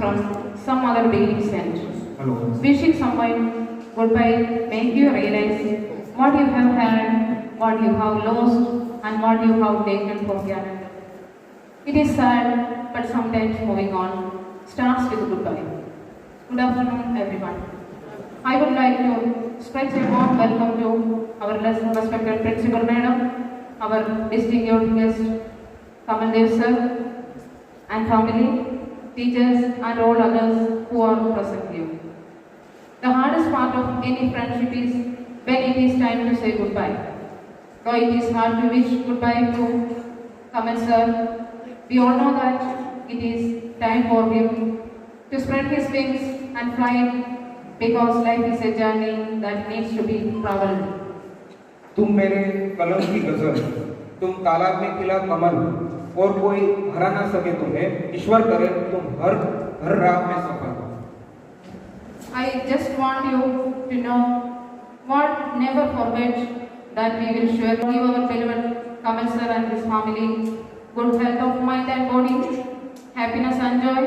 from some other being sent. Hello. Wishing someone goodbye make you realize what you have had, what you have lost, and what you have taken for granted. It is sad, but sometimes moving on starts with goodbye. Good afternoon, everyone. I would like to stretch a warm welcome to our respected Principal Madam, our distinguished guest, Kamal Dev Sir, and family, teachers, and all others who are present here. The hardest part of any friendship is when it is time to say goodbye. Though it is hard to wish goodbye to Kamal Sir, we all know that it is time for him to spread his wings and fly because life is a journey that needs to be traveled. तुम मेरे कलम की गजल, तुम तालाब में खिला कमल, और कोई हरा ना सके तुम्हें, ईश्वर करे तुम हर राह में सफल हो. I just want you to know what never forget that we will surely give our beloved Kamal Sir and his family good health of mind and body, happiness and joy,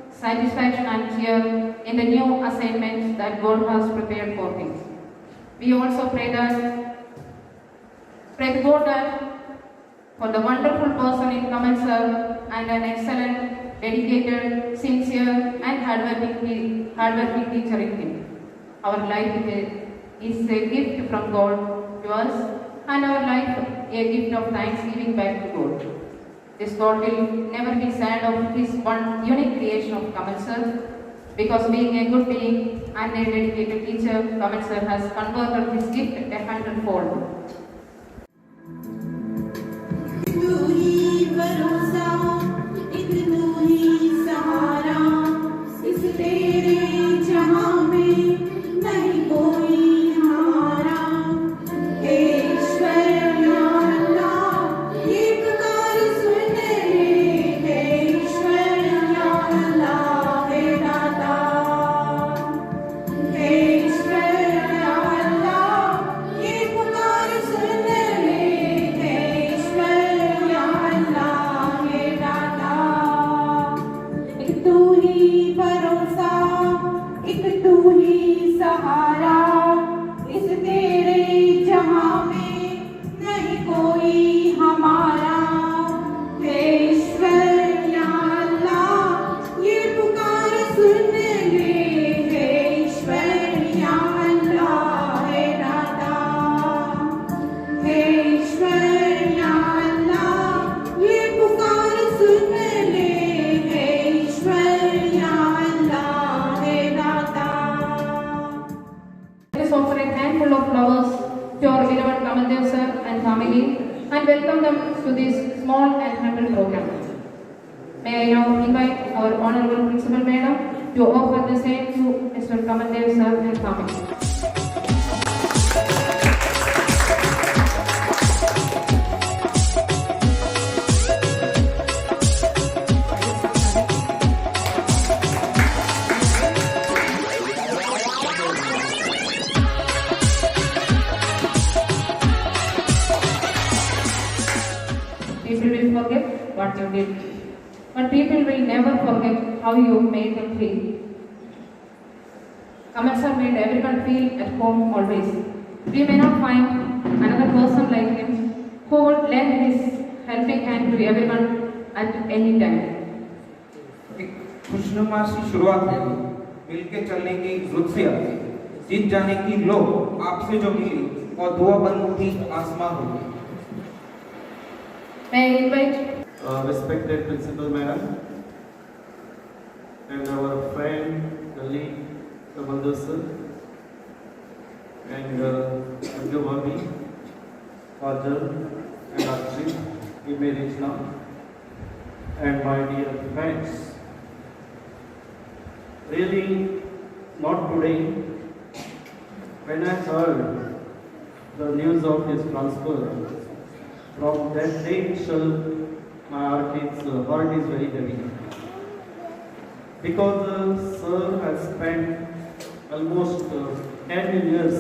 satisfaction and cheer in the new assignments that God has prepared for him. We also pray to God that for the wonderful person in Kamal Sir and an excellent, dedicated, sincere and hardworking teacher in him. Our life is a gift from God to us and our life a gift of thanksgiving back to God. This God will never be sad of his one unique creation of Kamal Sir because being a good being and a dedicated teacher, Kamal Sir has converted his gift 100-fold. तू ही भरोसा, एक तू ही सहारा, इस तेरे जहां में नहीं कोई हमारा. हे ईश्वर या अल्लाह, ये पुकार सुन ले. हे ईश्वर या अल्लाह, हे दाता. हे ईश्वर या अल्लाह, ये पुकार सुन ले. हे ईश्वर या अल्लाह, हे दाता. एक तू ही भरोसा, एक तू ही सहारा, इस तेरे जहां में नहीं कोई हमारा. हे ईश्वर या अल्लाह, ये पुकार सुन ले. हे ईश्वर या अल्लाह, हे दाता. हे ईश्वर या अल्लाह, ये पुकार सुन ले. हे ईश्वर या अल्लाह, हे दाता. Let us offer a handful of flowers to our beloved Kamal Dev Sir and family and welcome them to this small and humble program. May I now invite our Honorable Principal Madam to offer the same to Mr. Kamal Dev Sir and family. People will forget what you did, but people will never forget how you made them feel. Kamal Sir made everyone feel at home always. We may not find another person like him who would lend his helping hand to everyone at any time. एक खुशनुमा सी शुरुआत है, मिलके चलने की रुत से आती, जीत जाने की लो आपसे जो मिली और दुआ बंद थी आसमां हो. May I invite respected Principal Madam and our friend, colleague, Kamal Dev Sir, and Anju Bhabi, Father and Archie, you may reach now, and my dear friends. Really, not today, when I heard the news of his transfer, from that day itself, my heart is very heavy. Because Sir has spent almost 10 years,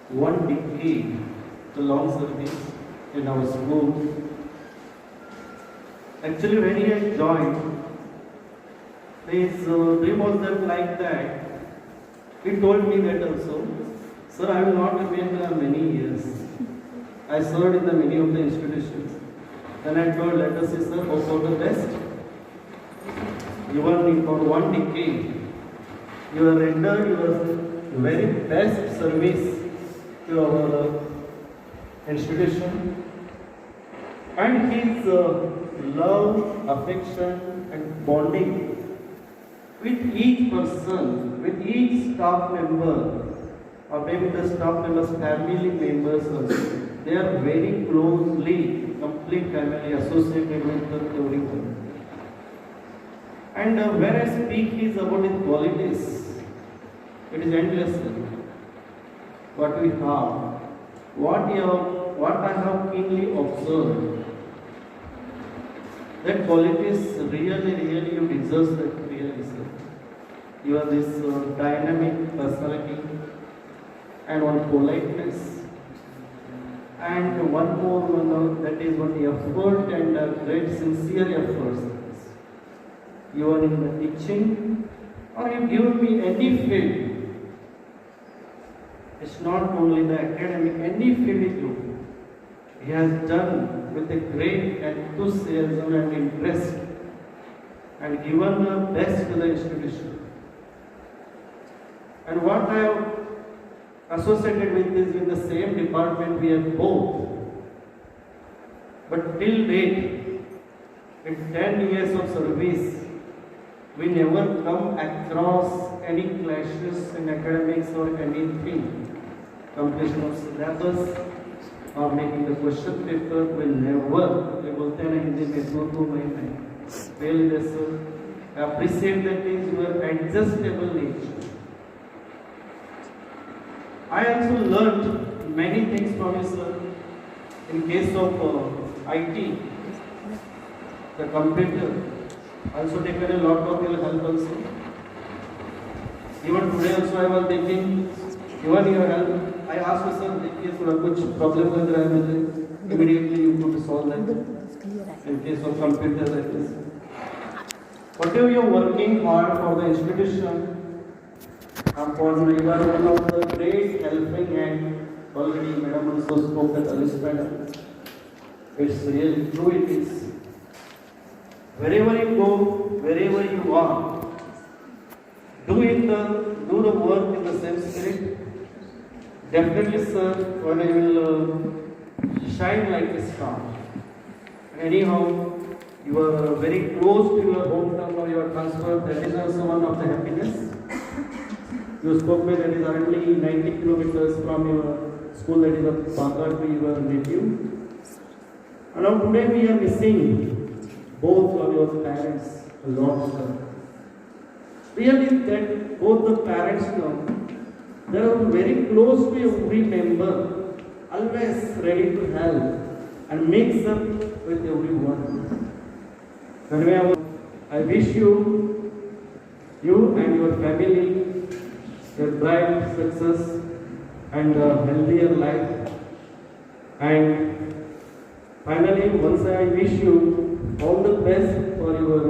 1 decade, the long service in our school. Actually, when he had joined, His dream was that like that. He told me that also. Sir, I will not remain many years. I served in the many of the institutions. Then I told, let us see, sir, hope for the best. Even for 1 decade, you have rendered your very best service to our institution. And his love, affection, and bonding with each person, with each staff member, or maybe the staff members' family members also. They are very closely, complete family associated with everyone. And where I speak is about his qualities. It is endless. What we have, what I have keenly observed, that qualities really you deserve that really, sir. You are this dynamic personality and one politeness. And one more, that is one effort and a great sincere effort. You are in the teaching or you give me any field. It's not only the academic, any field you do. He has done with a great enthusiasm and interest and given the best to the institution. And what I have associated with this, with the same department we have both. But till date, in 10 years of service, we never come across any clashes in academics or anything. Completion of syllabus or making the question paper will never. We बोलते हैं ना हिंदी में दो महीने. Really, this appreciate that is your adjustable nature. I also learned many things from you, sir. In case of IT, the computer, also taken a lot of your help also. Even today also I was thinking, even your help. I asked you, sir, देखिए थोड़ा कुछ problem लग रहा है मुझे. Immediately you could solve that. In case of computer, that is. Whatever you are working hard for the institution, upon you are one of the great helping hand. Already Madam also spoke at Alice Madam. It's really true, it is. Wherever you go, wherever you are, do the work in the same spirit. Definitely, sir, when I will shine like a star. Anyhow, you are very close to your hometown or your transfer. That is also one of the happiness. You spoke with that is hardly 90 kilometers from your school, that is a Banga to your native. And now today we are missing both of your parents a lot, sir. Really, that both the parents now, they are very close to every member, always ready to help and mix up with everyone. I wish you and your family a bright success and a healthier life. And finally, once I wish you all the best for your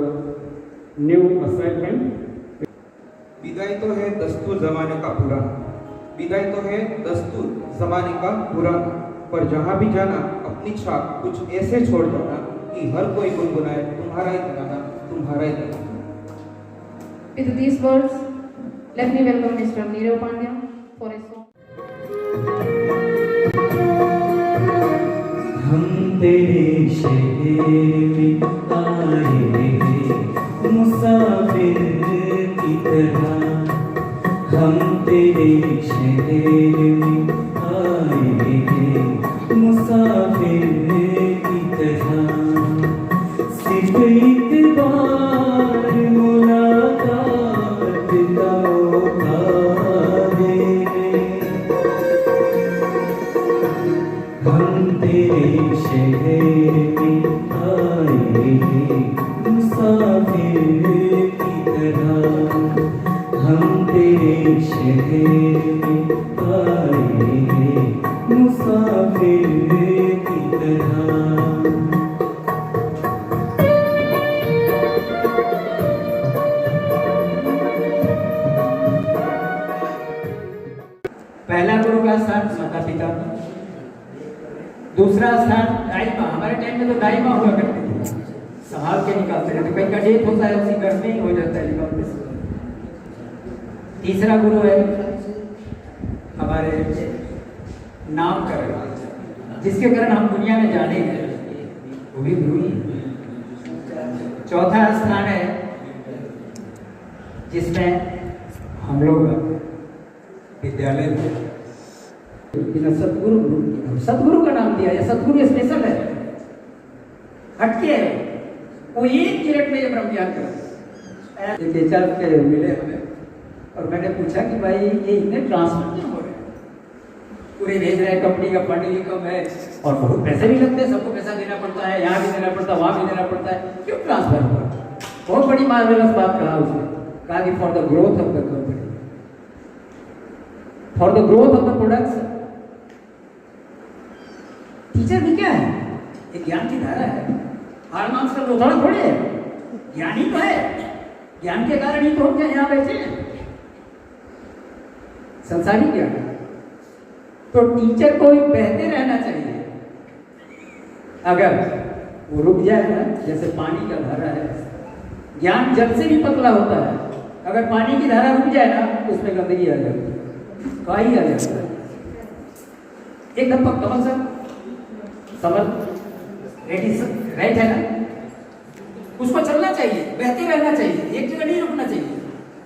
new assignment. विदाई तो है दस्तूर जमाने का पुराना, विदाई तो है दस्तूर जमाने का पुराना, पर जहाँ भी जाना अपनी छाप कुछ ऐसे छोड़ जाना कि हर कोई गुनगुनाए तुम्हारा ही तराना, तुम्हारा ही तराना. With these words, let me welcome Mr. Neerav Pandya for his song. हम तेरे शहर में आए मुसाफिर की तरह, हम तेरे शहर में आए मुसाफिर की तरह. सिर्फ एक बार मुलाकात का मौका दे, हम तेरे शहर में आए मुसाफिर की तरह, हम तेरे शहर में आए मुसाफिर की तरह. पहला गुरु का स्थान माता पिता, दूसरा स्थान दाई माँ। हमारे टाइम में तो दाई माँ हुआ करती थी, संभाल के निकालते रहते, कहीं का डेथ होता है उसी घर में ही हो जाता है निकालते से। तीसरा गुरु है हमारे नामकरण, जिसके कारण हम दुनिया में जाने गए, वो भी गुरु ही है। चौथा स्थान है जिसमें हम लोग विद्यालय में सतगुरु का नाम दिया है। सतगुरु स्पेशल है, हटके है, वो एक मिनट में ये ब्रह्म ज्ञान कर। टीचर के मिले हमें और मैंने पूछा कि भाई ये इतने ट्रांसफर क्यों हो रहे हैं, पूरे भेज रहे हैं, कंपनी का फंडिंग कम है और बहुत पैसे भी लगते हैं, सबको पैसा देना पड़ता है, यहाँ भी देना पड़ता है, वहाँ भी देना पड़ता है, क्यों ट्रांसफर हो रहा है? बहुत बड़ी मार्वेलस बात कहा उसने, कहा कि for the growth of the company, for the growth of the products. Teacher भी क्या है, एक ज्ञान की धारा है, हार मार्क्स का लोथड़ा थोड़े है, ज्ञान ही तो है, ज्ञान के कारण ही तो हम यहाँ बैठे हैं, संसारी ज्ञान। तो टीचर को भी बहते रहना चाहिए। अगर वो रुक जाए ना, जैसे पानी का धारा है, ज्ञान जल से भी पतला होता है, अगर पानी की धारा रुक जाए ना उसमें गंदगी आ जाती है, काई आ जाता है। एकदम कमल सर समझ राइट है ना, उसको चलना चाहिए, बहते रहना चाहिए, एक जगह नहीं रुकना चाहिए,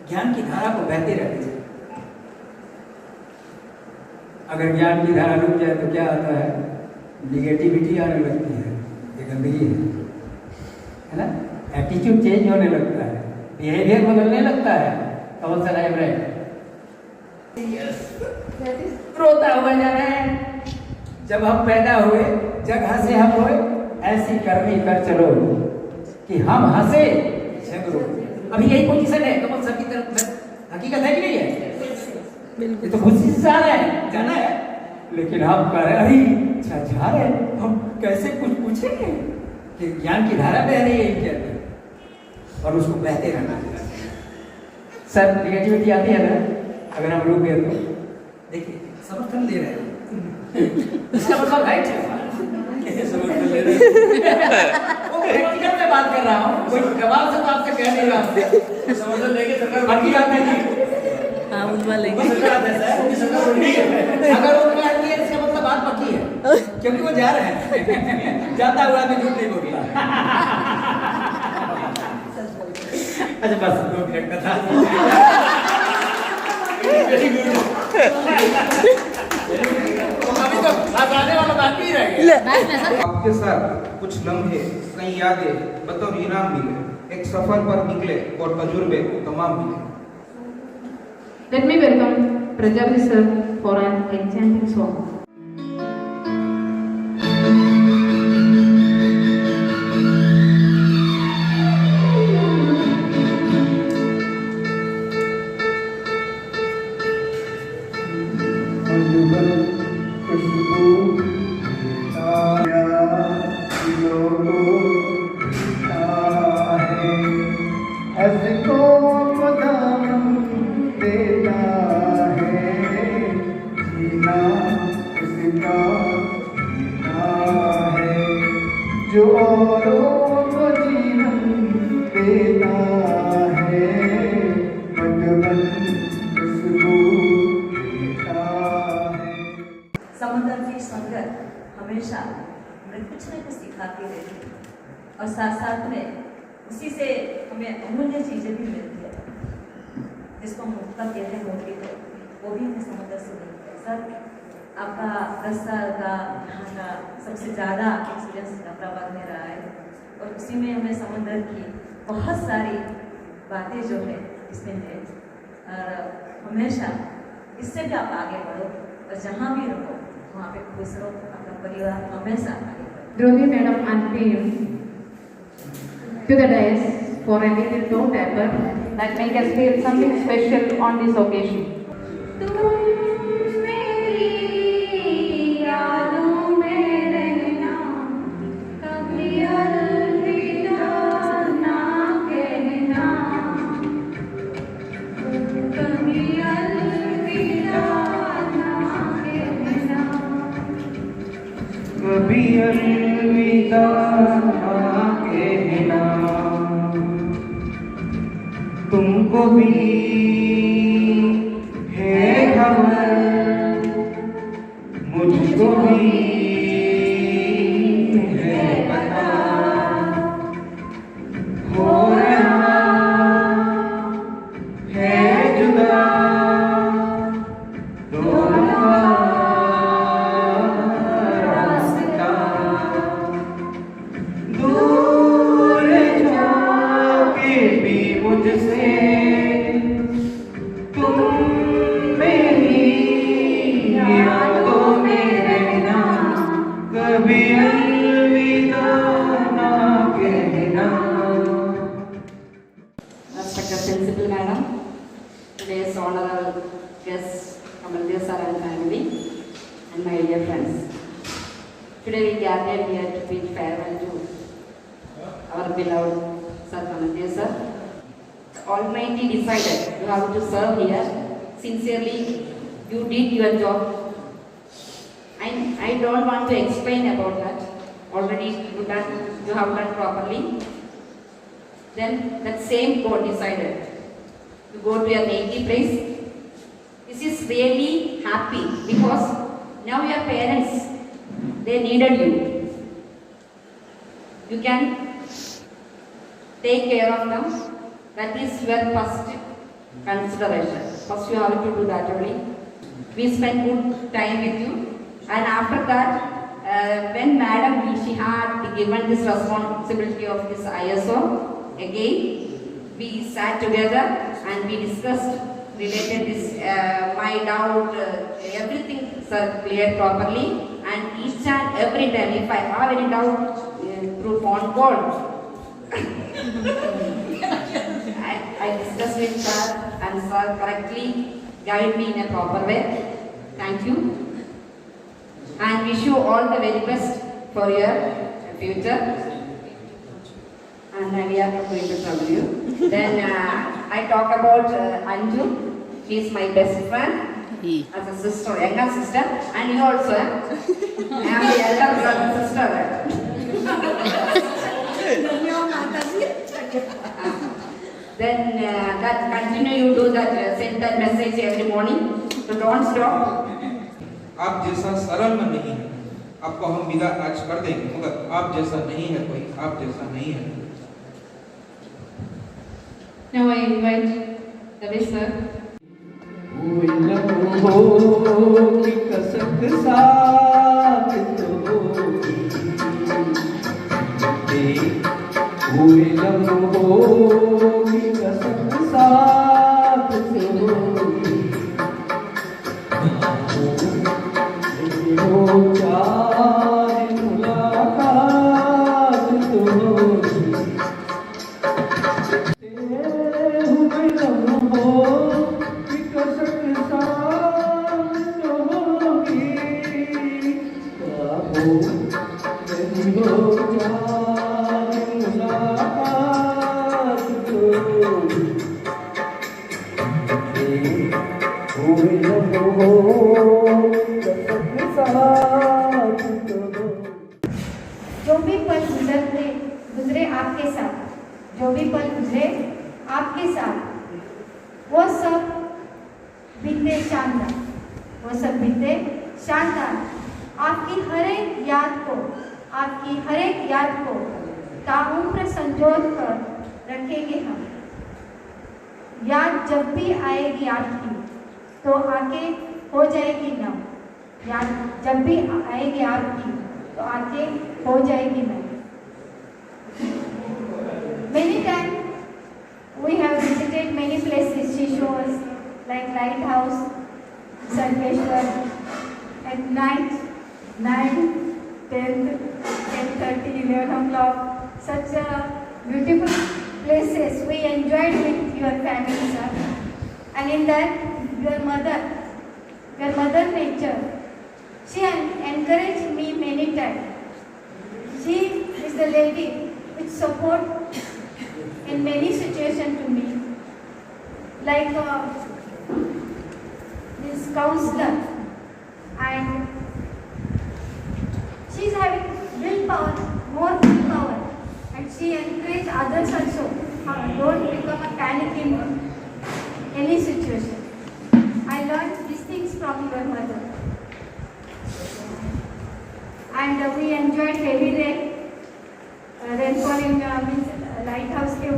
ज्ञान की धारा को बहते रहना चाहिए। अगर ज्ञान की धारा रुक जाए तो क्या आता है, निगेटिविटी आने लगती है, ये गंदगी है ना, एटीट्यूड चेंज होने लगता है, बिहेवियर बदलने लगता है। कौन सा लाइव है, रोता हुआ जा रहा है। जब हम पैदा हुए, जगह से हम हुए, ऐसी करनी कर चलो कि हम हंसे झगड़ो। अभी यही पोजीशन है कमल सर की तरफ, हकीकत है कि नहीं है? ये तो खुशी से जाना है, लेकिन हम कह रहे अरे जा रहे हैं, हम कैसे कुछ पूछेंगे कि ज्ञान की धारा बह रही है क्या, और उसको बहते रहना। सर निगेटिविटी आती है ना, अगर हम रुक गए तो देखिए समर्थन दे रहे हैं, इसका मतलब राइट है, समर्थन ले रहे हैं। वो प्रैक्टिकल में बात कर रहा हूँ, कोई जवाब से तो आपसे कह नहीं रहा, समर्थन लेके सरकार बाकी बात नहीं। हाँ उनवा लेंगे, अगर उनका है इसका मतलब बात पक्की है, क्योंकि वो जा रहे हैं, जाता हुआ मैं झूठ नहीं बोलता। अच्छा बस 2 मिनट का था। अभी तो आने वाला बाकी रह गया। आपके साथ कुछ लम्हे, कई यादें बतौर इनाम मिले, एक सफर पर निकले और तजुर्बे तमाम मिले। Let me welcome Prajalli sir for an enchanting song. जो औरों को जीवन देता है, मधुबन खुशबू देता है। समुद्र की संगत हमेशा हमें कुछ न कुछ सिखाती रहती है और साथ साथ में उसी से हमें अमूल्य चीज़ें भी मिलती है, जिसको हम मुक्ता कहते हैं होती, तो वो भी हमें समुद्र से मिलती है। सर आपका 10 साल का यहाँ का सबसे ज़्यादा एक्सपीरियंस हैदराबाद में रहा है, और उसी में हमें समुद्र की बहुत सारी बातें जो है इसमें है, और हमेशा इससे भी आप आगे बढ़ो और जहाँ भी रहो वहाँ पे खुश रहो, अपना परिवार हमेशा आगे बढ़ो। Dhruvi madam and team to the dais for a little tone tapper that make us feel something special on this occasion. कभी अलविदा ना कहना, तुमको भी है खबर, मुझको भी है पता, हो रहा है जुदा दोनों का रास्ता, दूर जाके भी मुझसे तुम मेरी यादों में रहना, कभी अलविदा ना कहना। Respected Principal Madam, today's honorable guests, Kamaldev sir and family, and my dear friends. Today we gathered here to bid farewell to our beloved Sir Kamaldev sir. Almighty decided you have to serve here. Sincerely, you did your job. I don't want to explain about that. Already you have done properly. Then that same board decided to go to your native place. This is really happy because now your parents, they needed you. You can take care of them. That is your first consideration. First you have to do that only. We spent good time with you, and after that, when Madam she had given this responsibility of this ISO, again we sat together and we discussed related this my doubt, everything sir cleared properly, and each and every time if I have any doubt through phone call, I discussed with sir and sir correctly guide me in a proper way. Thank you and wish you all the very best for your future. And we are not going to trouble you. Then I talk about Anju. She is my best friend as a sister, younger sister, and you also. I am the elder brother sister. Then that continue you do that, send that message every morning. So don't stop. आप जैसा सरल में नहीं है, आपको हम विदा आज कर देंगे, मगर आप जैसा नहीं है कोई, आप जैसा नहीं है। Now I invite Ravi sir. हुए लम्हों की कसक साथ तो होगी, हुए लम्हों की कसक साथ तो होगी, हो चाहे मुलाकात तो होगी, हुए लम्हों की कसक साथ तो होगी, हो चाहे मुलाकात तो होगी, हुए लम्हों कसक साथ तो होगी। जो भी पल गुजरे आपके साथ, जो भी पल गुजरे आपके साथ, वो सब बीते शानदार, वो सब बीते शानदार। आपकी हर एक याद को, आपकी हर एक याद को ताउम्र संजोद कर रखेंगे हम। याद जब भी आएगी आपकी तो आके हो जाएगी नम, याद जब भी आएगी आपकी तो आके हो जाएगी नम। Many times we have visited many places, she shows like Lighthouse, Sarveshwar, at night, 9, 10, 10:30, 11 o'clock, such beautiful places we enjoyed with your family, sir. And in that, your mother nature, she encouraged me many times. She is the lady which support in many situations to me, like this counselor, and she is having don't become a panic in any situation. I learned these things from your mother. And we enjoyed heavy rainfall in light house के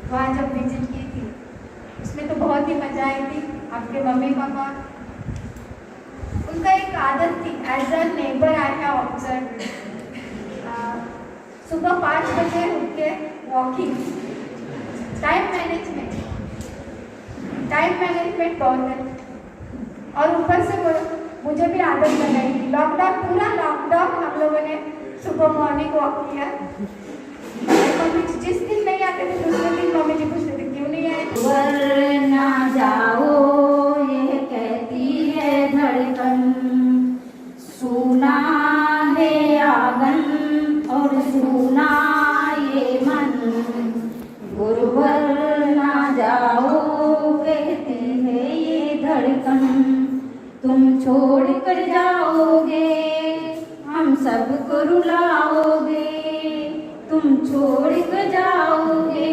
वहाँ जब visit की थी, उसमें तो बहुत ही मजा आई थी। आपके मम्मी पापा, उनका एक आदत थी, as a neighbour I have observe, सुबह 5 बजे उठ के वॉकिंग, टाइम मैनेजमेंट बहुत है। और ऊपर से मुझे भी आदत लगाई थी। लॉकडाउन, पूरा लॉकडाउन हम लोगों ने सुबह मॉर्निंग वॉक किया। मम्मी जिस दिन नहीं आते थे दूसरे दिन मम्मी जी पूछते थे क्यों नहीं आए। वरना जाओ ये कहती है धड़कन, सुना है आंगन और सुना ये मन, गुरुवर ना जाओ कहती है ये धड़कन, तुम छोड़ कर जाओगे हम सबको रुलाओगे, तुम छोड़ कर जाओगे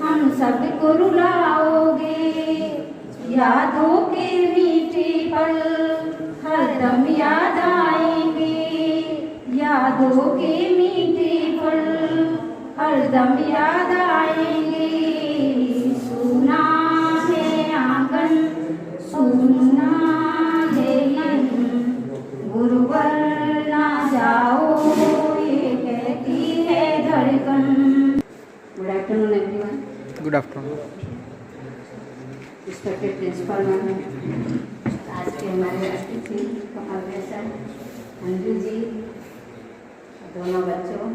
हम सबको रुलाओगे, यादों के मीठे पल हरदम याद आएंगे, यादों के मीठे पल हरदम याद आएंगे, सुना है आंगन सुना है मन, गुरुवर ना जाओ ये कहती है धड़कन। Good afternoon, everyone. Good afternoon. Respected principal ma'am, आज के हमारे अतिथि कमल सर, अंजू जी, दोनों बच्चों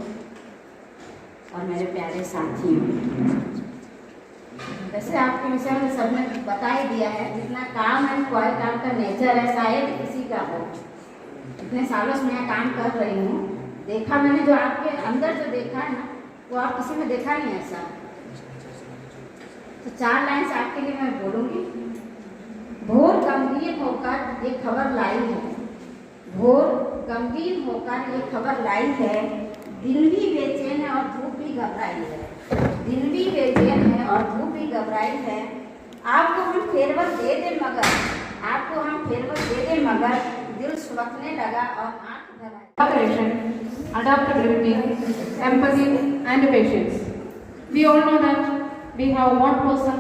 और मेरे प्यारे साथियों। वैसे आपके विषय में सबने बता ही दिया है, जितना काम है कोई काम का नेचर है शायद किसी का हो। इतने सालों से मैं काम कर रही हूँ, देखा मैंने जो आपके अंदर जो देखा है ना वो आप किसी में देखा नहीं ऐसा। तो 4 लाइन से आपके लिए मैं बोलूँगी। भोर गंभीर होकर ये खबर लाई है, भोर गंभीर होकर ये खबर लाई है, दिन भी बेचैन है और धूप भी घबराई है, दिन भी बेचैन है और धूप भी घबराई है, आपको हम फेरवल दे दे मगर, आपको हम फेरवल दे दे मगर, दिल सुबकने लगा और आँख भर आई। Cooperation, adaptability, empathy, and patience. We all know that we have one person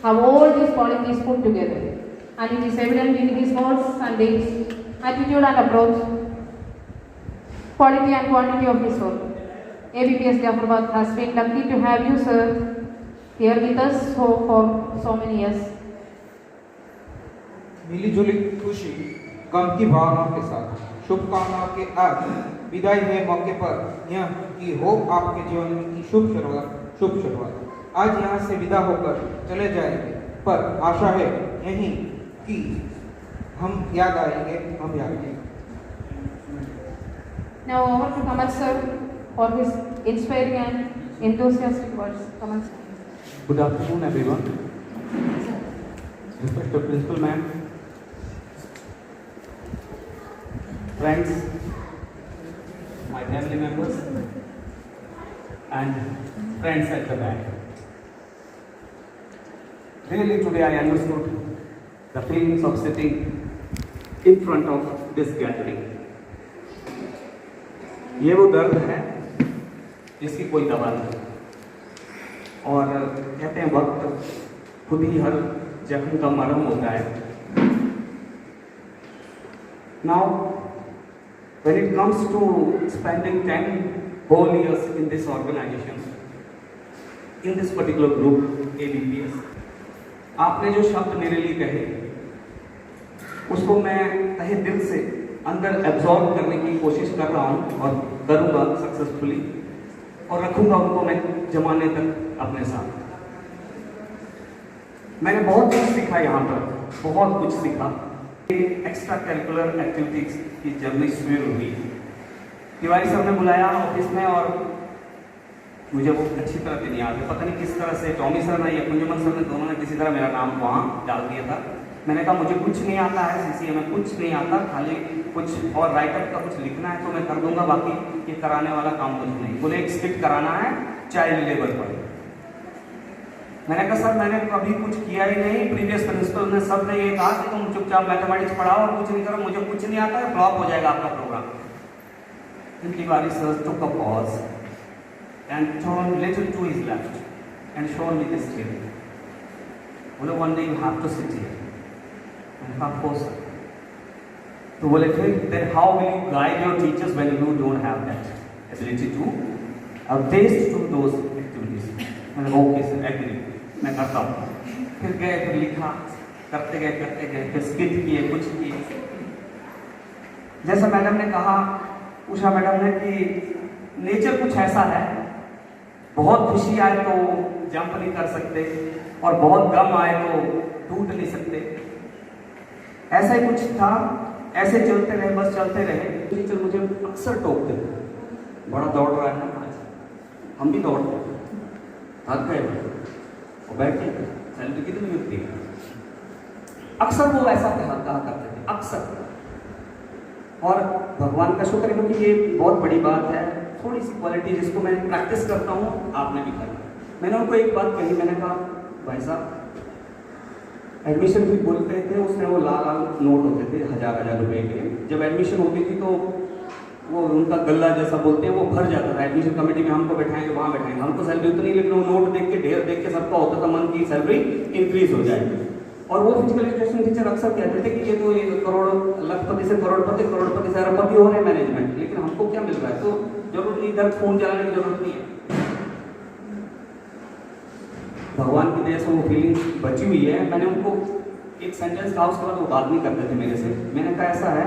have all these qualities put together, and it is evident in his words and deeds, attitude and approach, quality and quantity of his work. ABPS Jafarabad has been lucky to have you, sir, here with us for so many years. मिली जुली खुशी, गम की भावनाओं के साथ शुभकामनाओं के आज विदाई हुए मौके पर यह कि हो आपके जीवन की शुभ शुरुआत। आज यहाँ से विदा होकर चले जाएंगे, पर आशा है यही कि हम याद आएंगे। Now over to Kamal sir for his inspiring and enthusiastic words. Kamal sir. Good afternoon, everyone. Respected principal ma'am, friends, my family members, and friends at the back. Really, today I understood the feelings of sitting in front of this gathering. ये वो दर्द है जिसकी कोई दवा नहीं, और कहते हैं वक्त खुद ही हर जख्म का मरहम होता है। Now, when it comes to spending 10 whole years in this organization, in this particular group, ABPS, आपने जो शब्द मेरे लिए कहे, उसको मैं तहे दिल से अंदर एब्जॉर्ब करने की कोशिश कर रहा हूँ और करूँगा सक्सेसफुली, और रखूँगा उनको मैं जमाने तक अपने साथ। मैंने बहुत कुछ सीखा यहाँ पर, बहुत कुछ सीखा। एक्स्ट्रा करिकुलर एक्टिविटीज की जर्नी शुरू हुई। तिवारी साहब ने बुलाया ऑफिस में, और मुझे वो अच्छी तरह से नहीं याद है, पता नहीं किस तरह से टॉमी सर ने या कुंजमन सर ने, दोनों ने किसी तरह मेरा नाम वहाँ डाल दिया था। मैंने कहा मुझे कुछ नहीं आता है, CCA में कुछ नहीं आता, खाली कुछ और राइटअप का कुछ लिखना है तो मैं कर दूंगा, बाकी ये कराने वाला काम कुछ नहीं। बोले एक स्किट कराना है चाइल्ड लेबर पर। मैंने कहा सर मैंने कभी कुछ किया ही नहीं, प्रीवियस प्रिंसिपल ने सब ने ये कहा कि तुम चुपचाप मैथमेटिक्स पढ़ाओ और कुछ नहीं करो, मुझे कुछ नहीं आता है, फ्लॉप हो जाएगा आपका प्रोग्राम। इनकी बारी sir took a pause and turned little to his left and showed me this chair. बोले one day you have to sit here. मैंने कहा of course sir. तो बोले फिर then how will you guide your teachers when you don't have that ability to taste to those activities? मैंने okay sir agree, मैं करता हूँ। फिर गए, फिर लिखा, करते गए, फिर स्किट किए, कुछ किए। जैसा मैडम ने कहा, उषा मैडम ने, कि नेचर कुछ ऐसा है, बहुत खुशी आए तो जंप नहीं कर सकते और बहुत गम आए तो टूट नहीं सकते। ऐसा ही कुछ था, ऐसे चलते रहे, बस चलते रहे। टीचर मुझे अक्सर टोकते, बड़ा दौड़ रहा है ना आज, हम भी दौड़ते, थक गए और बैठे, सैलरी कितनी मिलती है। अक्सर वो ऐसा कहा करते थे, अक्सर। और भगवान का शुक्र है क्योंकि ये बहुत बड़ी बात है, थोड़ी सी क्वालिटी जिसको मैं प्रैक्टिस करता हूँ, आपने भी करी। मैंने उनको एक बात कही, मैंने कहा भाई साहब एडमिशन भी बोलते थे, उसमें वो लाल लाल नोट होते थे 1000 रुपए के। जब एडमिशन होती थी तो वो उनका गल्ला जैसा बोलते हैं वो भर जाता था। एडमिशन कमेटी में हमको बैठाएंगे, वहाँ बैठाएंगे, हमको सैलरी उतनी, लेकिन वो नोट देख के, ढेर देख के सबका होता था मन की सैलरी इंक्रीज हो जाएगी। और वो फिजिकल एजुकेशन टीचर अक्सर कहते थे कि ये तो लखपति से करोड़पति, करोड़पति से अरबपति हो रहे मैनेजमेंट, लेकिन हमको क्या मिल रहा है? तो जरूरत नहीं, इधर खून जलाने की जरूरत नहीं है। भगवान की दया से वो फीलिंग्स बची हुई है। मैंने उनको एक सेंटेंस कहा, उसके बाद वो बात नहीं करते थे मेरे से। मैंने कहा ऐसा है,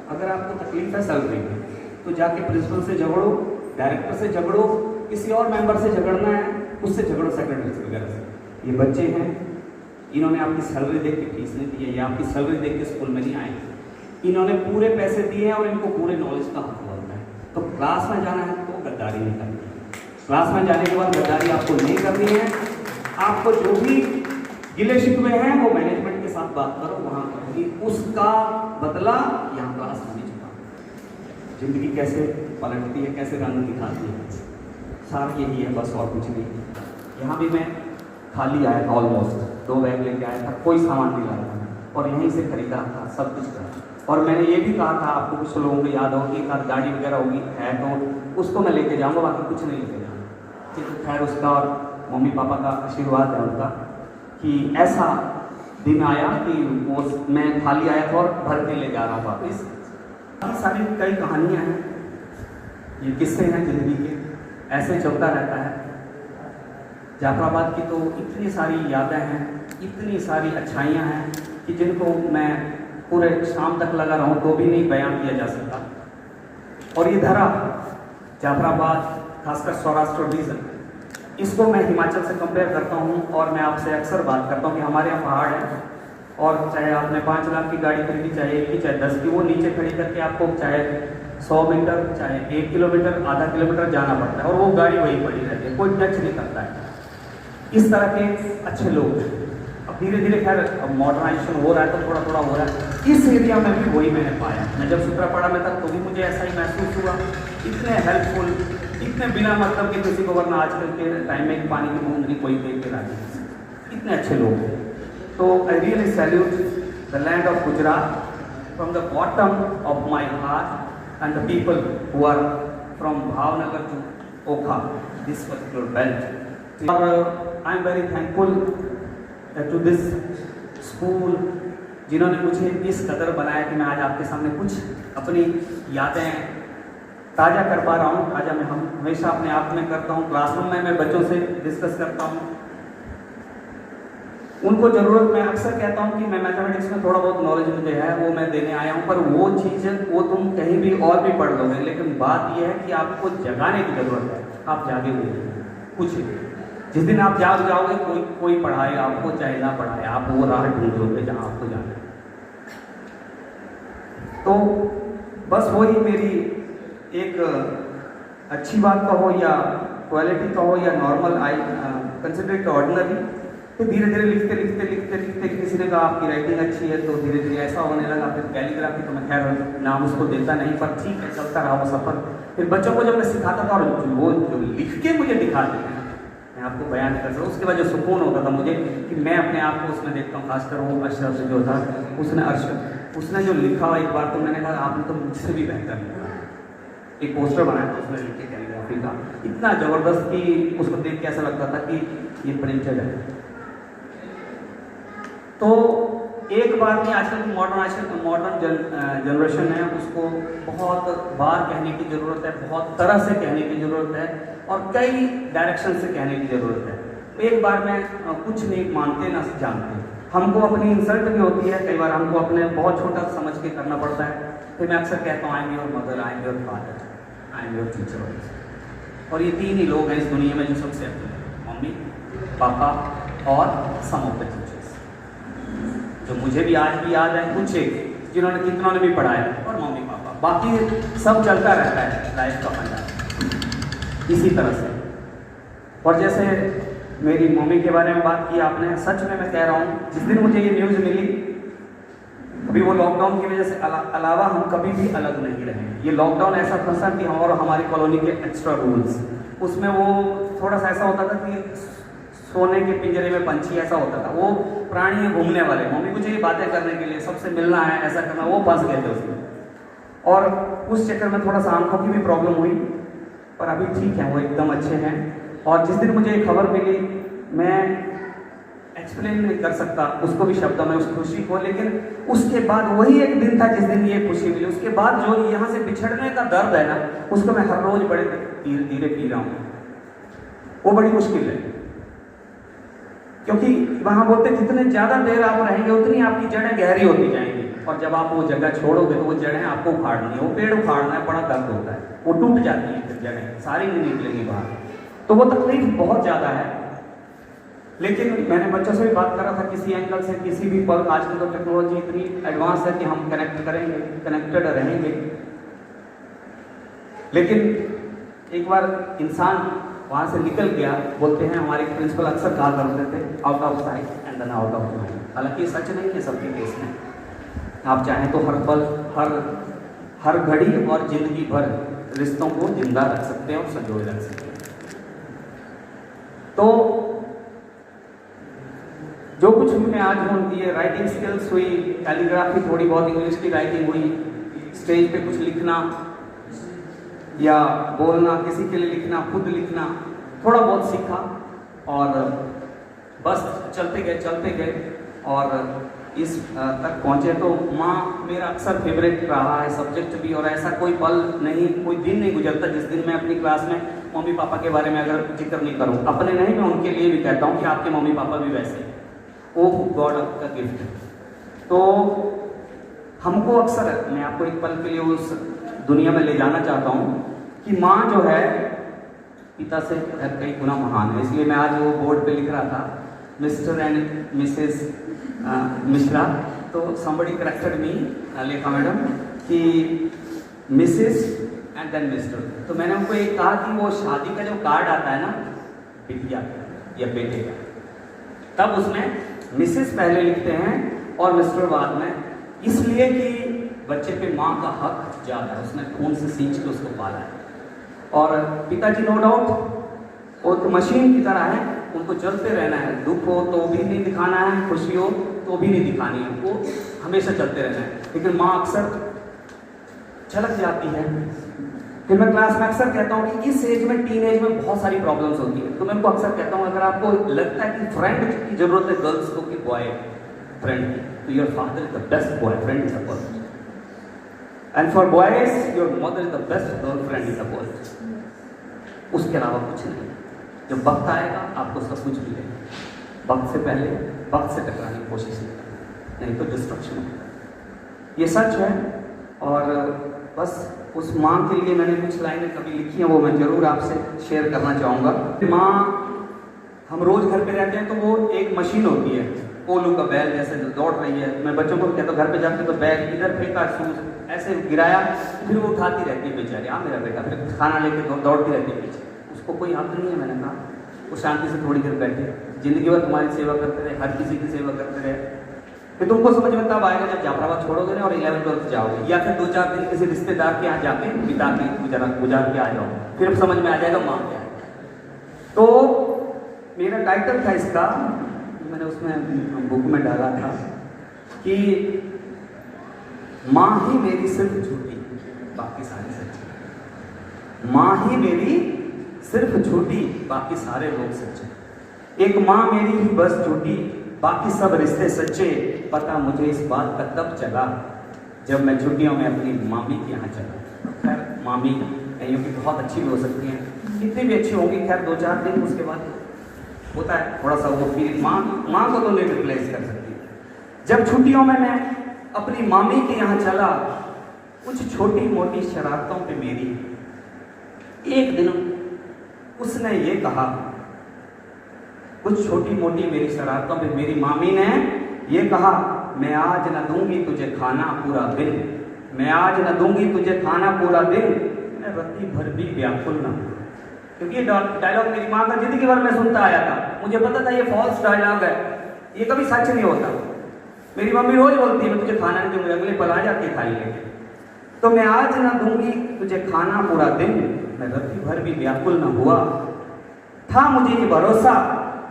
अगर आपको तकलीफ है सैलरी में तो जाके प्रिंसिपल से झगड़ो, डायरेक्टर से झगड़ो, किसी और मेंबर से झगड़ना है उससे झगड़ो, सेक्रेटरी वगैरह से। ये बच्चे हैं, इन्होंने आपकी सैलरी देख के फीस नहीं दी है, या आपकी सैलरी देख के स्कूल में नहीं आए, इन्होंने पूरे पैसे दिए हैं और इनको पूरे नॉलेज का हक बनता है। तो क्लास में जाना है तो गद्दारी नहीं करनी है। क्लास में जाने के बाद गद्दारी आपको नहीं करनी है। आपको जो भी गिले शिकवे हैं वो मैनेजमेंट के साथ बात करो, वहाँ करोगी, उसका बदला यहाँ क्लास में नहीं चुका। जिंदगी कैसे पलटती है, कैसे रंग दिखाती है, सार यही है बस, और कुछ नहीं। यहाँ भी मैं खाली आया था, ऑलमोस्ट 2 बैग लेके आया था, कोई सामान नहीं लाया था और यहीं से खरीदा था सब कुछ करा। और मैंने ये भी कहा था, आपको कुछ लोगों को याद होगी, एक आध गाड़ी वगैरह होगी है तो उसको मैं लेके जाऊँगा, बाकी कुछ नहीं लेके जाऊँगा। ठीक, खैर उसका और मम्मी पापा का आशीर्वाद है उनका कि ऐसा दिन आया कि वो मैं खाली आया था और भर के ले जा रहा था। इस सारी कई कहानियाँ हैं, ये किस्से हैं जिंदगी के, ऐसे चलता रहता है। जाफराबाद की तो इतनी सारी यादें हैं, इतनी सारी अच्छाइयाँ हैं कि जिनको मैं पूरे शाम तक लगा रहूँ तो भी नहीं बयान किया जा सकता। और ये धरा जाफराबाद, खासकर सौराष्ट्र रीजन, इसको मैं हिमाचल से कंपेयर करता हूँ और मैं आपसे अक्सर बात करता हूँ कि हमारे यहाँ पहाड़ है और चाहे आपने 5 लाख की गाड़ी खरीदी, चाहे 1 की, चाहे 10 की, वो नीचे खड़ी करके आपको चाहे 100 मीटर, चाहे 1 किलोमीटर, आधा किलोमीटर जाना पड़ता है और वो गाड़ी वहीं पड़ी रहती है, कोई टच नहीं करता है। इस तरह के अच्छे लोग हैं। अब धीरे धीरे खैर मॉडर्नाइजेशन हो रहा है तो थोड़ा थोड़ा हो रहा है। इस एरिया में भी वही मैंने पाया। मैं जब सूत्रापाड़ा में था तो भी मुझे ऐसा ही महसूस हुआ। इतने हेल्पफुल, इतने बिना मतलब के किसी को, वरना आजकल के टाइम में पानी की बूंद नहीं कोई देख के राजी, इतने अच्छे लोग हैं। तो I really salute the land of Gujarat from the bottom of my heart and the people who are from Bhavnagar to Okha, this particular belt. और I am very thankful to this school जिन्होंने मुझे इस कदर बनाया कि मैं आज आपके सामने कुछ अपनी यादें ताज़ा कर पा रहा हूँ। ताज़ा मैं हमेशा अपने आप में करता हूँ, क्लासरूम में मैं बच्चों से डिस्कस करता हूँ। उनको ज़रूरत, मैं अक्सर कहता हूँ कि मैं मैथमेटिक्स में थोड़ा बहुत नॉलेज मुझे है, वो मैं देने आया हूँ, पर वो चीज़ वो तुम कहीं भी और भी पढ़ लोगे, लेकिन बात यह है कि आपको जगाने की ज़रूरत है। आप जागे हुए कुछ, जिस दिन आप जाग जाओगे कोई पढ़ाए आपको, चाहे ना पढ़ाए, आप वो राह ढूंढ लोगे जहाँ आपको जाना है। तो बस वही मेरी एक अच्छी बात कहो या क्वालिटी कहो या normal, I consider it ordinary. तो धीरे धीरे लिखते लिखते लिखते लिखते किसी ने कहा आपकी राइटिंग अच्छी है, तो धीरे धीरे ऐसा होने लगा। फिर कैलीग्राफी तो मैं खैर नाम उसको देता नहीं, पर ठीक है, चलता रहा वो सफ़र। फिर बच्चों को जब मैं सिखाता था और वो जो लिख के मुझे दिखाते हैं, मैं आपको बयान कर सकता हूँ। उसके बाद जो सुकून होता था मुझे कि मैं अपने आप को उसमें देखता हूँ, खासकर वो अशरफ जो था, उसने जो लिखा एक बार तो मैंने कहा आपने तो मुझसे भी बेहतर लिखा। एक पोस्टर बनाया था उसने लिखे कैलीग्राफी का, इतना ज़बरदस्त कि उसको देख के ऐसा लगता था कि ये प्रिंटेड है। तो एक बार नहीं, आजकल की मॉडर्न जनरेशन है, उसको बहुत बार कहने की ज़रूरत है, बहुत तरह से कहने की ज़रूरत है और कई डायरेक्शन से कहने की ज़रूरत है। तो एक बार में कुछ नहीं मानते ना जानते, हमको अपनी इंसल्ट भी होती है, कई बार हमको अपने बहुत छोटा समझ के करना पड़ता है। फिर मैं अक्सर कहता हूँ I am your mother, I am your father, I am your teacher. और ये तीन ही लोग हैं इस दुनिया में जो सबसे अपने हैं, मम्मी, पापा और सम ऑफ द टीचर्स, जो मुझे भी आज भी याद है, कुछ एक जिन्होंने कितनों ने भी पढ़ाया, और मम्मी पापा, बाकी सब चलता रहता है लाइफ का फंडा इसी तरह से। और जैसे मेरी मम्मी के बारे में बात की आपने, सच में मैं कह रहा हूँ, जिस दिन मुझे ये न्यूज़ मिली, अभी वो लॉकडाउन की वजह से अलावा हम कभी भी अलग नहीं रहे। ये लॉकडाउन ऐसा फंसा कि हम और हमारी कॉलोनी के एक्स्ट्रा रूल्स, उसमें वो थोड़ा सा ऐसा होता था कि सोने के पिंजरे में पंछी ऐसा होता था, वो प्राणी है घूमने वाले, मम्मी मुझे ये बातें करने के लिए, सबसे मिलना है, ऐसा करना, वो फंस गए थे उसमें। और उस चक्कर में थोड़ा सा आंखों की भी प्रॉब्लम हुई, पर अभी ठीक है, वो एकदम अच्छे हैं। और जिस दिन मुझे ये खबर मिली, मैं एक्सप्लेन नहीं कर सकता उसको भी शब्दों में, उस खुशी को, लेकिन उसके बाद वही एक दिन था जिस दिन ये खुशी मिली। उसके बाद जो यहाँ से बिछड़ने का दर्द है ना, उसको मैं हर रोज बड़े धीरे धीरे पी रहा हूँ। वो बड़ी मुश्किल है, क्योंकि वहाँ बोलते जितने ज़्यादा देर आप रहेंगे उतनी आपकी जड़ें गहरी होती जाएंगी, और जब आप वो जगह छोड़ोगे तो वो जड़ें आपको उखाड़नी है, वो पेड़ उखाड़ना है, बड़ा दर्द होता है, वो टूट जाती है, फिर जड़ें सारी नहीं निकलेंगी बाहर, तो वो तकलीफ बहुत ज़्यादा है। लेकिन मैंने बच्चों से भी बात करा था, किसी एंगल से, किसी भी पल, आजकल तो टेक्नोलॉजी इतनी एडवांस है कि हम कनेक्ट करेंगे, कनेक्टेड रहेंगे। लेकिन एक बार इंसान वहाँ से निकल गया, बोलते हैं हमारे प्रिंसिपल अक्सर कहा करते थे, out of sight and then out of mind. हालांकि सच नहीं है सबके केस में, आप चाहें तो हर पल, हर घड़ी और जिंदगी भर रिश्तों को जिंदा रख सकते हैं और संजोए रख सकते हैं। तो जो कुछ भी मैं आज हूँ, ये राइटिंग स्किल्स हुई, कैलीग्राफी, थोड़ी बहुत इंग्लिश की राइटिंग हुई, स्टेज पे कुछ लिखना या बोलना, किसी के लिए लिखना, खुद लिखना, थोड़ा बहुत सीखा और बस चलते गए और इस तक पहुँचे। तो माँ मेरा अक्सर फेवरेट रहा है सब्जेक्ट भी, और ऐसा कोई पल नहीं, कोई दिन नहीं गुजरता जिस दिन मैं अपनी क्लास में मम्मी पापा के बारे में अगर जिक्र नहीं करूँ। अपने नहीं, मैं उनके लिए भी कहता हूँ कि आपके मम्मी पापा भी वैसे, वो गॉड का गिफ्ट है। तो हमको अक्सर, मैं आपको एक पल के लिए उस दुनिया में ले जाना चाहता हूँ कि माँ जो है पिता से कई गुना महान है। इसलिए मैं आज वो बोर्ड पे लिख रहा था, मिस्टर एंड मिसेस मिश्रा, तो somebody corrected me, लेखा मैडम, कि मिसेस एंड देन मिस्टर। तो मैंने उनको एक कहा कि वो शादी का जो कार्ड आता है ना, बिटिया या बेटे का, तब उसमें मिसेस पहले लिखते हैं और मिस्टर बाद में, इसलिए कि बच्चे पे माँ का हक ज़्यादा है, उसने खून से सींच के उसको पाला है। और पिताजी नो डाउट वो तो मशीन की तरह है, उनको चलते रहना है, दुख हो तो भी नहीं दिखाना है, खुशी हो तो भी नहीं दिखानी है, उनको हमेशा चलते रहना है। लेकिन माँ अक्सर छलक जाती है। फिर मैं क्लास में अक्सर कहता हूँ कि इस एज में, टीन एज में बहुत सारी प्रॉब्लम्स होती है। तो मैं उनको अक्सर कहता हूँ, अगर आपको लगता है कि फ्रेंड की जरूरत है गर्ल्स को कि बॉय फ्रेंड की, तो your father is the best boy friend is the world, and for boys your mother is the best girl friend is the world. उसके अलावा कुछ नहीं। जब वक्त आएगा आपको सब कुछ मिलेगा, वक्त से पहले वक्त से टकराने की कोशिश नहीं तो डिस्ट्रक्शन होगा। ये सच है। और बस उस माँ के लिए मैंने कुछ लाइनें कभी लिखी हैं, वो मैं ज़रूर आपसे शेयर करना चाहूँगा। माँ, हम रोज़ घर पे रहते हैं तो वो एक मशीन होती है, पोलू का बैल जैसे दौड़ रही है। मैं बच्चों को कहता हूँ घर पे जाके तो बैग इधर फेंका, शूज ऐसे गिराया, फिर वो उठाती रहती है बेचारी, हाँ मेरा बेटा, फिर खाना लेके दौड़ती रहती है पीछे। उसको कोई हक नहीं है, मैंने कहा वो शांति से थोड़ी देर बैठे, जिंदगी भर तुम्हारी सेवा करते रहे, हर किसी की सेवा करते रहे। फिर तुमको समझ में तब आएगा जब जाफराबाद छोड़ोगे ना और 11th-12th जाओगे, या फिर 2-4 दिन किसी रिश्तेदार के यहाँ जाके बिता के गुजार के आ जाओ, फिर समझ में आ जाएगा माँ क्या है। तो मेरा टाइटल था इसका, मैंने उसमें बुक में डाला था कि माँ ही मेरी सिर्फ झूठी, बाकी सारे सच्चे। माँ ही मेरी सिर्फ झूठी, बाकी सारे लोग सच्चे। एक माँ मेरी ही बस झूठी, बाकी सब रिश्ते सच्चे। पता मुझे इस बात का तब चला जब मैं छुट्टियों में अपनी मामी के यहाँ चला। खैर मामी कहीं की बहुत अच्छी भी हो सकती हैं, कितनी भी अच्छी होंगी, खैर 2-4 दिन उसके बाद होता है थोड़ा सा वो फीलिंग, माँ को तो नहीं रिप्लेस कर सकती। जब छुट्टियों में मैं अपनी मामी के यहाँ चला, कुछ छोटी मोटी शरारतों पे मेरी, एक दिन उसने ये कहा, कुछ छोटी मोटी मेरी शरारतों पे मेरी मामी ने ये कहा, मैं आज न दूंगी तुझे खाना पूरा दिन, मैं आज न दूंगी तुझे खाना पूरा दिन, मैं रत्ती भर भी व्याकुल न हूं। क्योंकि ये डायलॉग मेरी माँ का जिंदगी भर में सुनता आया था, मुझे पता था ये फॉल्स डायलॉग है, ये कभी सच नहीं होता। मेरी मम्मी रोज बोलती है मैं तुझे खाना नहीं दूंगी, अगले पल आ जाती है खाली लेके। तो मैं आज न दूंगी तुझे खाना पूरा दिन, मैं रत्ती भर भी व्याकुल न हुआ। था मुझे ये भरोसा,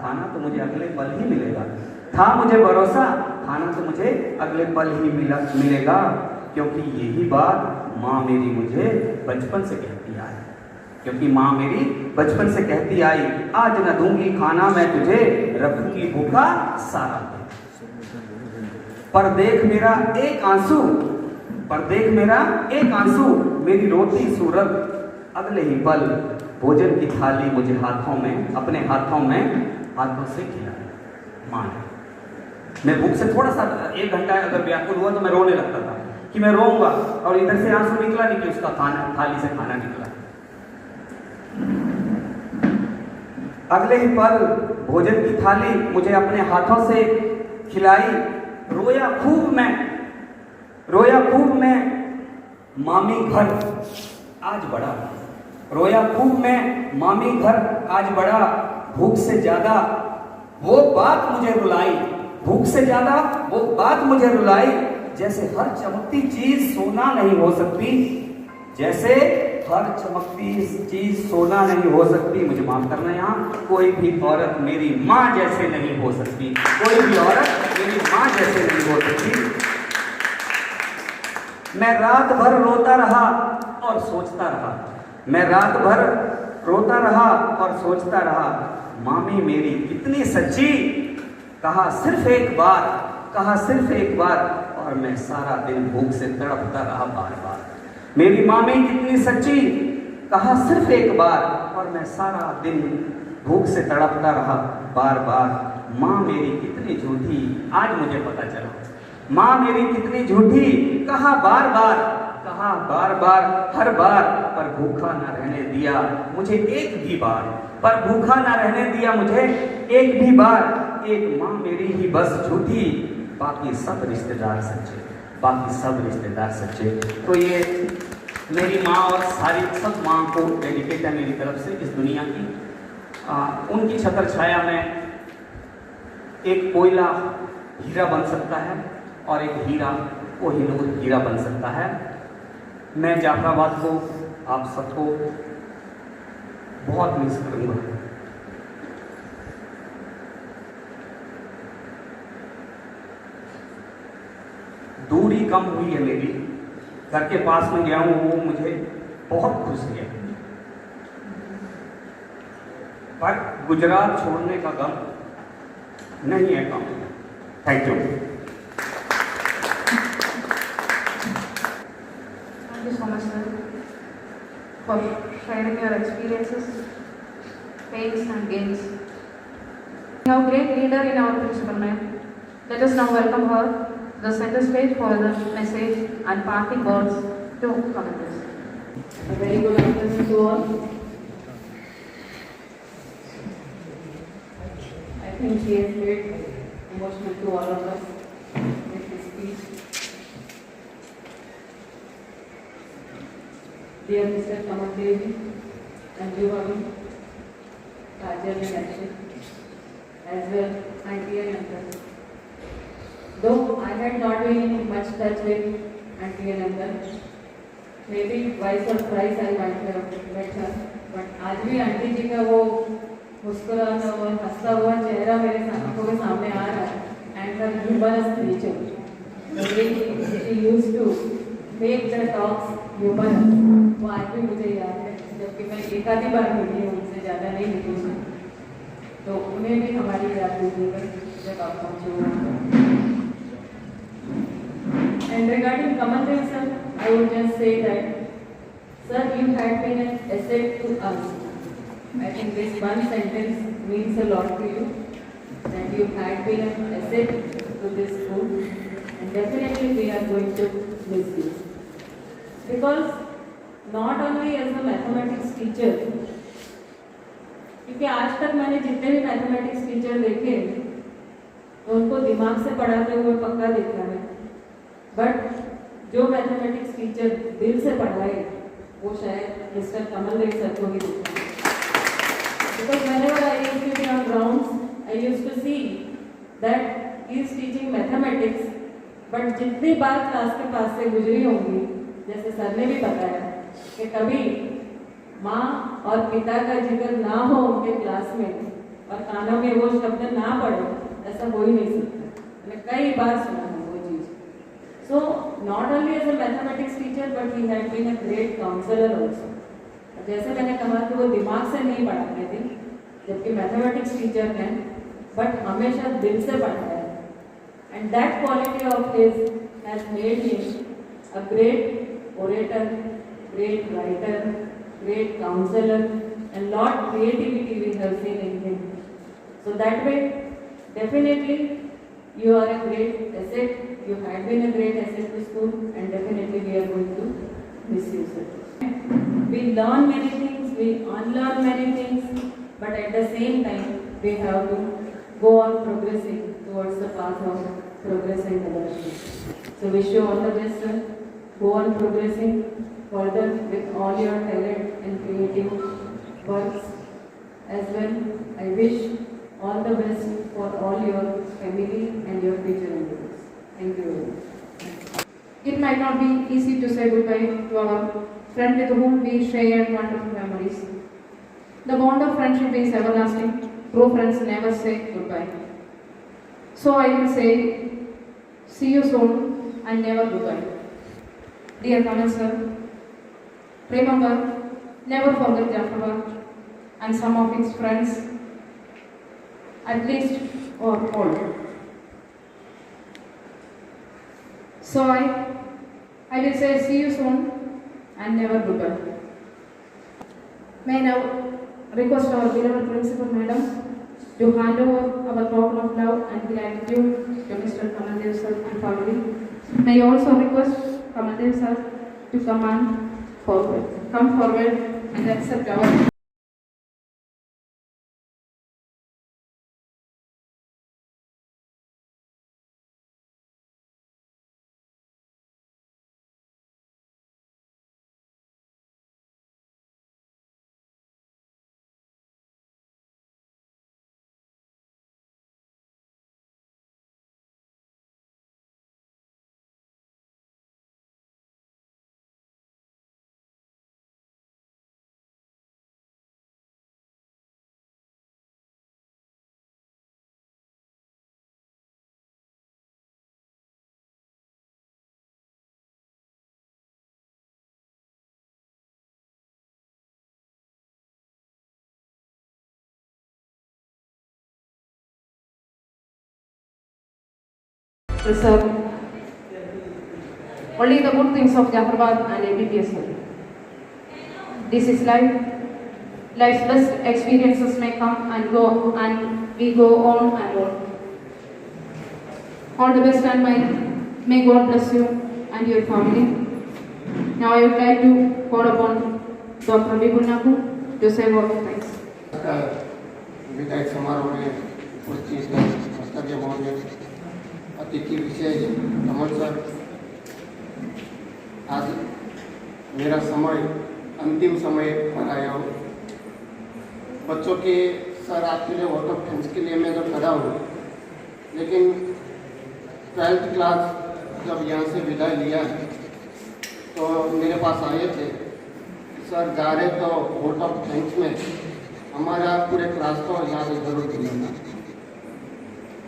खाना तो मुझे अगले पल ही मिलेगा। था मुझे भरोसा, खाना तो मुझे अगले पल ही मिलेगा। क्योंकि यही बात माँ मेरी मुझे बचपन से कहती आई, क्योंकि माँ मेरी बचपन से कहती आई, आज न दूंगी खाना मैं तुझे, रखूंगी भूखा सारा दिन। पर देख मेरा एक आंसू, पर देख मेरा एक आंसू, मेरी रोती सूरत, अगले ही पल भोजन की थाली मुझे हाथों में, अपने हाथों से खिलाई माँ ने। मैं भूख से थोड़ा सा 1 घंटा अगर व्याकुल हुआ तो मैं रोने लगता था कि मैं रोऊंगा, और इधर से आंसू निकला नहीं कि उसका खाना, थाली से खाना निकला। अगले ही पल भोजन की थाली मुझे अपने हाथों से खिलाई। रोया खूब मैं मामी घर आज बड़ा, रोया खूब मैं मामी घर आज बड़ा, भूख से ज्यादा वो बात मुझे रुलाई, भूख से ज्यादा वो बात मुझे रुलाई। जैसे हर चमकती चीज सोना नहीं हो सकती, जैसे हर चमकती चीज सोना नहीं हो सकती। मुझे माफ करना, यहाँ कोई भी औरत मेरी माँ जैसे नहीं हो सकती, कोई भी औरत मेरी माँ जैसे नहीं हो सकती। मैं रात भर रोता रहा और सोचता रहा, मैं रात भर रोता रहा और सोचता रहा, मामी मेरी कितनी सच्ची, कहा सिर्फ एक बार, कहा सिर्फ एक बार, और मैं सारा दिन भूख से तड़पता रहा बार बार। मेरी मामी कितनी सच्ची, कहा सिर्फ एक बार, और मैं सारा दिन भूख से तड़पता रहा बार बार। माँ मेरी कितनी झूठी, आज मुझे पता चला, माँ मेरी कितनी झूठी, कहा बार बार, कहा बार बार, हर बार, पर भूखा ना रहने दिया मुझे एक भी बार, पर भूखा ना रहने दिया मुझे एक भी बार। एक माँ मेरी ही बस झूठी, बाकी सब रिश्तेदार सच्चे, बाकी सब रिश्तेदार सच्चे। तो ये मेरी माँ और सारी सब माँ को डेडिकेट है मेरी तरफ से इस दुनिया की। उनकी छत्र छाया में एक कोयला हीरा बन सकता है और एक हीरा कोहिनूर हीरा बन सकता है। मैं जाफराबाद को, आप सबको बहुत मिस करूँगा। दूरी कम हुई है मेरी, घर के पास में गया हूँ, वो मुझे बहुत खुश किया, पर गुजरात छोड़ने का गम नहीं है कम। Thank you. Thank you so much, sir, for sharing your experiences, pains and gains. We have a great leader in our principal, ma'am. Let us now welcome her to the center stage for the message and parting words to commentators. A very good afternoon to all. I think she has made emotional to all of us with his speech. Dear Mr. Kamal Devi and you, Avi, Kajal and Akshay, as well my dear Nandan. Though I had not been in much touch with Auntie and Nandan, maybe twice or thrice I might have met her, but आज भी aunty जी का वो मुस्कुराता हुआ हंसता हुआ चेहरा मेरे आंखों के सामने आ रहा है and her humorous nature she used to make the talks humorous, वो आज भी मुझे याद है, जबकि मैं एक आधी बार मिली हूँ, उनसे ज़्यादा नहीं मिली हूँ, तो उन्हें भी हमारी याद दीजिएगा जब आप पहुँचे हो। And regarding Kamal Dev sir, I would just say that, sir, you had been an asset to us. I think this one sentence means a lot to you, that you had been an asset to this school, and definitely we are going to miss you. Because not only as a mathematics teacher, क्योंकि आज तक मैंने जितने भी mathematics teacher देखे तो उनको दिमाग से पढ़ाते हुए पक्का देखा है, बट जो मैथमेटिक्स टीचर दिल से पढ़ाए वो शायद मिस्टर कमल देव सर को ही देखा है। Because whenever I used to be on grounds, I used to see that he is teaching mathematics, but जितनी बार क्लास के पास से गुजरी होंगी, जैसे सर ने भी बताया कि कभी माँ और पिता का जिक्र ना हो उनके क्लास में और कानों में वो शब्द ना पड़े, ऐसा हो ही नहीं सकता। मैंने कई बार सुना है वो चीज़। So not only as a mathematics teacher, but he had been a great counselor also. जैसे मैंने कहा कि वो दिमाग से नहीं पढ़ाते थे, जबकि मैथमेटिक्स टीचर हैं, बट हमेशा दिल से पढ़ाया है। And that quality of his has made him a great orator, great writer, great counselor, and lot creativity we have seen in him. So that way, definitely you are a great asset. You had been a great asset to school, and definitely we are going to miss you, sir. We learn many things, we unlearn many things, but at the same time, we have to go on progressing towards the path of progress and development. So wish you all the best, sir. Go on progressing further with all your talent and creative works as well. I wish all the best for all your family and your future endeavors. Thank you very much. It might not be easy to say goodbye to our friend with whom we share wonderful memories. The bond of friendship is everlasting. True friends never say goodbye. So I will say, see you soon and never goodbye. Dear Kamal sir, remember, never forget Jafarbad and some of its friends, at least or all. So I will say, see you soon and never goodbye. May I now request our beloved principal madam to hand over our token of love and gratitude to Mr. Kamal Dev sir and family. May I also request Kamal Dev sir to come forward and accept our preserve only the good things of Jafarbad and ABPS. This is life. Life's best experiences may come and go, and we go on and on. All the best and may God bless you and your family. Now I would like to call upon Dr. Vipul Naku to say a word of thanks. विदाई समारोह में उपस्थित कर्तव्य महोदय, अतिथि विशेष कमल sir, आज मेरा समय अंतिम समय पर आया हूँ। बच्चों के सर आपके लिए वोट ऑफ थैंक्स के लिए मैं तो खड़ा हूँ, लेकिन 12th क्लास जब यहाँ से विदाई लिया तो मेरे पास आए थे, सर जा रहे तो वोट ऑफ थैंक्स में हमारा पूरे क्लास को याद जरूर दिलाना।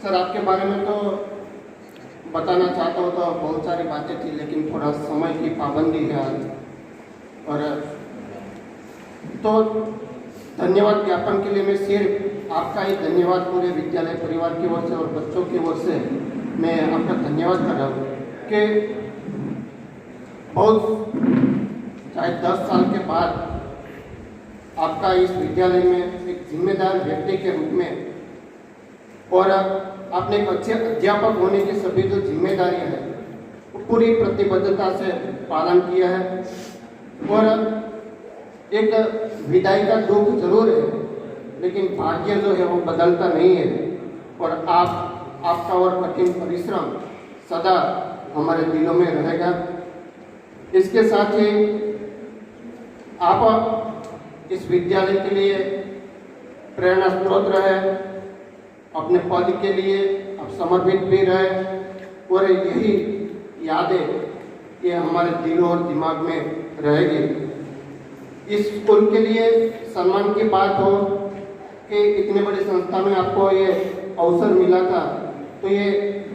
सर आपके बारे में तो बताना चाहता हूँ तो बहुत सारी बातें थी, लेकिन थोड़ा समय की पाबंदी है आज। और तो धन्यवाद ज्ञापन के लिए मैं सिर्फ आपका ही धन्यवाद पूरे विद्यालय परिवार की ओर से और बच्चों की ओर से मैं आपका धन्यवाद कर रहा हूँ कि बहुत चाहे 10 साल के बाद आपका इस विद्यालय में एक जिम्मेदार व्यक्ति के रूप में और आपने एक अच्छे अध्यापक होने की सभी जो जिम्मेदारियां हैं वो पूरी प्रतिबद्धता से पालन किया है। और एक विदाई का दुख जरूर है, लेकिन भाग्य जो है वो बदलता नहीं है। और आपका और कठिन परिश्रम सदा हमारे दिलों में रहेगा। इसके साथ ही आप इस विद्यालय के लिए प्रेरणा स्रोत रहे, अपने पद के लिए आप समर्पित भी रहे, और यही यादें ये हमारे दिलों और दिमाग में रहेगी। इस स्कूल के लिए सम्मान की बात हो कि इतने बड़ी संस्था में आपको ये अवसर मिला था, तो ये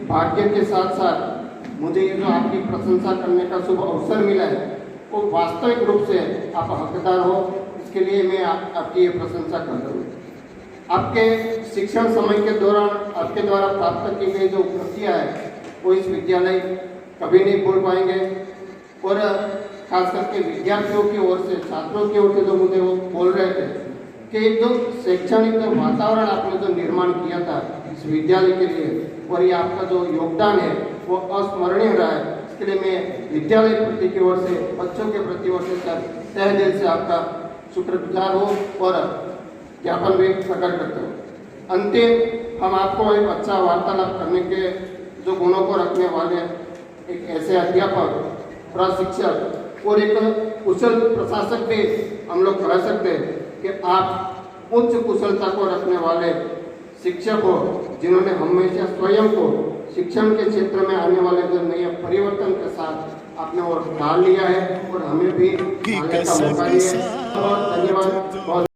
भाग्य के साथ साथ मुझे ये जो आपकी प्रशंसा करने का शुभ अवसर मिला है वो वास्तविक रूप से आप हकदार हो, इसके लिए मैं आपकी ये प्रशंसा कर रहा हूँ। आपके शिक्षण समय के दौरान आपके द्वारा प्राप्त की गई जो उपलब्धियाँ हैं वो इस विद्यालय कभी नहीं भूल पाएंगे। और खास करके विद्यार्थियों की ओर से, छात्रों की ओर से जो मुझे वो बोल रहे थे कि जो शैक्षणिक जो वातावरण आपने जो निर्माण किया था इस विद्यालय के लिए, और ये आपका जो योगदान है वो अस्मरणीय रहा है। इसके लिए मैं विद्यालय प्रति की ओर से, बच्चों के प्रति ओर से सर तहे दिल से आपका शुक्रगुजार हो और ज्ञापन भी प्रकट करता हूँ। अंतिम हम आपको एक अच्छा वार्तालाप करने के जो गुणों को रखने वाले एक ऐसे अध्यापक, प्रशिक्षक और एक कुशल प्रशासक भी हम लोग कह सकते हैं कि आप उच्च कुशलता को रखने वाले शिक्षक हो, जिन्होंने हमेशा स्वयं को शिक्षण के क्षेत्र में आने वाले जो नए परिवर्तन के साथ आपने और ढाल लिया है और हमें भी आने का मौका दिया है। बहुत धन्यवाद। बहुत